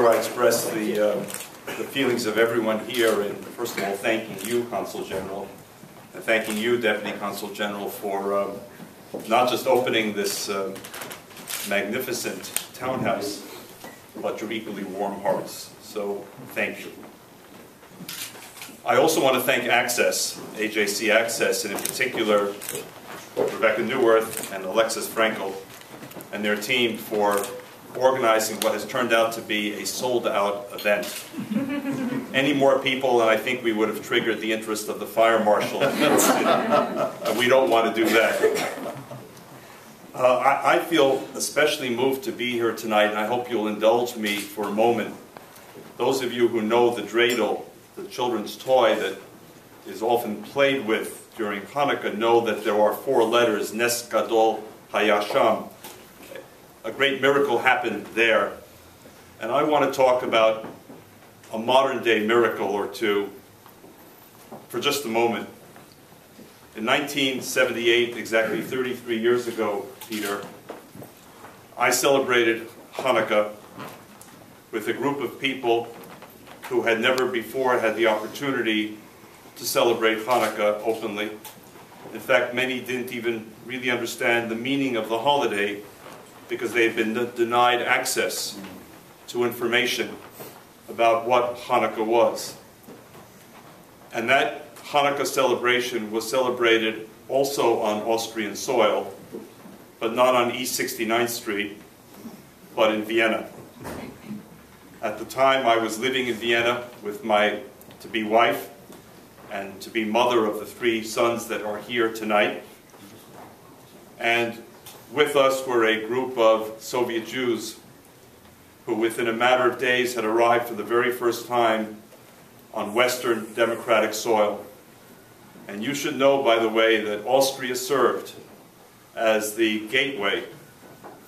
sure I express the feelings of everyone here, and first of all, thanking you, Consul General, and thanking you, Deputy Consul General, for not just opening this magnificent townhouse, but your equally warm hearts. So, thank you. I also want to thank Access, AJC Access, and in particular, Rebecca Neuwirth and Alexis Frankel and their team for organizing what has turned out to be a sold-out event. Any more people, and I think we would have triggered the interest of the fire marshal. We don't want to do that. I feel especially moved to be here tonight, and I hope you'll indulge me for a moment. Those of you who know the dreidel, the children's toy that is often played with during Hanukkah, know that there are 4 letters, Nes Gadol Hayasham. A great miracle happened there. And I want to talk about a modern-day miracle or two for just a moment. In 1978, exactly 33 years ago, Peter, I celebrated Hanukkah with a group of people who had never before had the opportunity to celebrate Hanukkah openly. In fact, many didn't even really understand the meaning of the holiday because they had been denied access to information about what Hanukkah was. And that Hanukkah celebration was celebrated also on Austrian soil, but not on East 69th Street, but in Vienna. At the time, I was living in Vienna with my to-be wife and to-be mother of the 3 sons that are here tonight. And with us were a group of Soviet Jews who within a matter of days had arrived for the very first time on Western democratic soil. And you should know, by the way, that Austria served as the gateway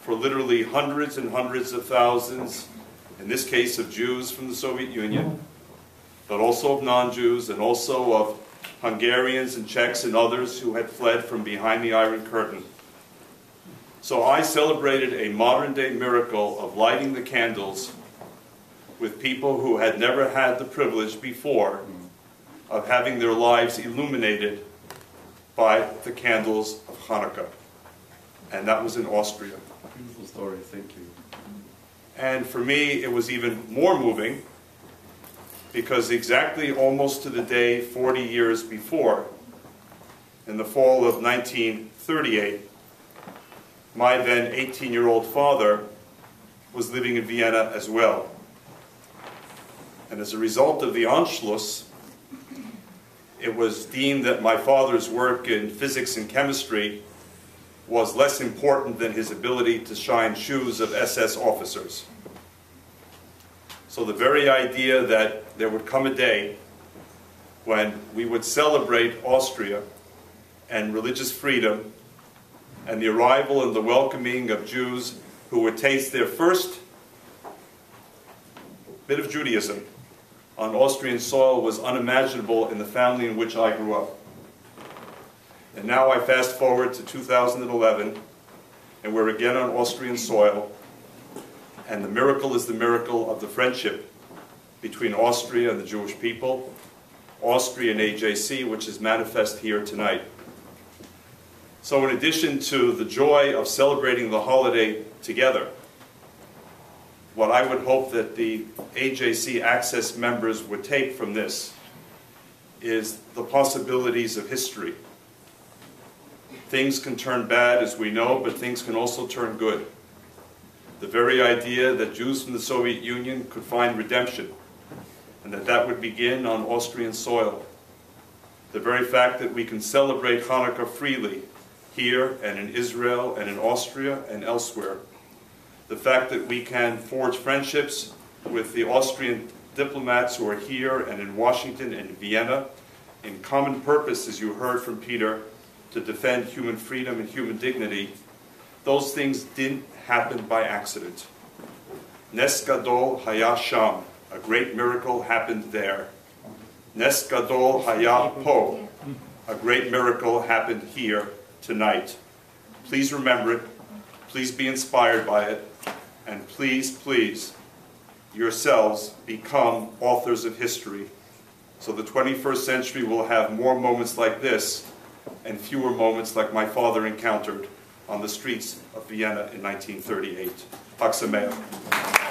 for literally hundreds and hundreds of thousands, in this case of Jews from the Soviet Union, but also of non-Jews and also of Hungarians and Czechs and others who had fled from behind the Iron Curtain. So I celebrated a modern-day miracle of lighting the candles with people who had never had the privilege before of having their lives illuminated by the candles of Hanukkah. And that was in Austria. Beautiful story, thank you. And for me, it was even more moving because exactly almost to the day 40 years before, in the fall of 1938, my then 18-year-old father was living in Vienna as well. And as a result of the Anschluss, it was deemed that my father's work in physics and chemistry was less important than his ability to shine shoes of SS officers. So the very idea that there would come a day when we would celebrate Austria and religious freedom and the arrival and the welcoming of Jews who would taste their first bit of Judaism on Austrian soil was unimaginable in the family in which I grew up. And now I fast forward to 2011, and we're again on Austrian soil, and the miracle is the miracle of the friendship between Austria and the Jewish people, Austria and AJC, which is manifest here tonight. So in addition to the joy of celebrating the holiday together, what I would hope that the AJC Access members would take from this is the possibilities of history. Things can turn bad, as we know, but things can also turn good. The very idea that Jews from the Soviet Union could find redemption, and that would begin on Austrian soil. The very fact that we can celebrate Hanukkah freely, here and in Israel and in Austria and elsewhere. The fact that we can forge friendships with the Austrian diplomats who are here and in Washington and Vienna in common purpose, as you heard from Peter, to defend human freedom and human dignity. Those things didn't happen by accident. Nes Gadol Haya Sham, a great miracle happened there. Nes Gadol Haya Po, a great miracle happened here tonight. Please remember it, please be inspired by it, and please, please, yourselves become authors of history. So the 21st century will have more moments like this and fewer moments like my father encountered on the streets of Vienna in 1938. Hag Sameach.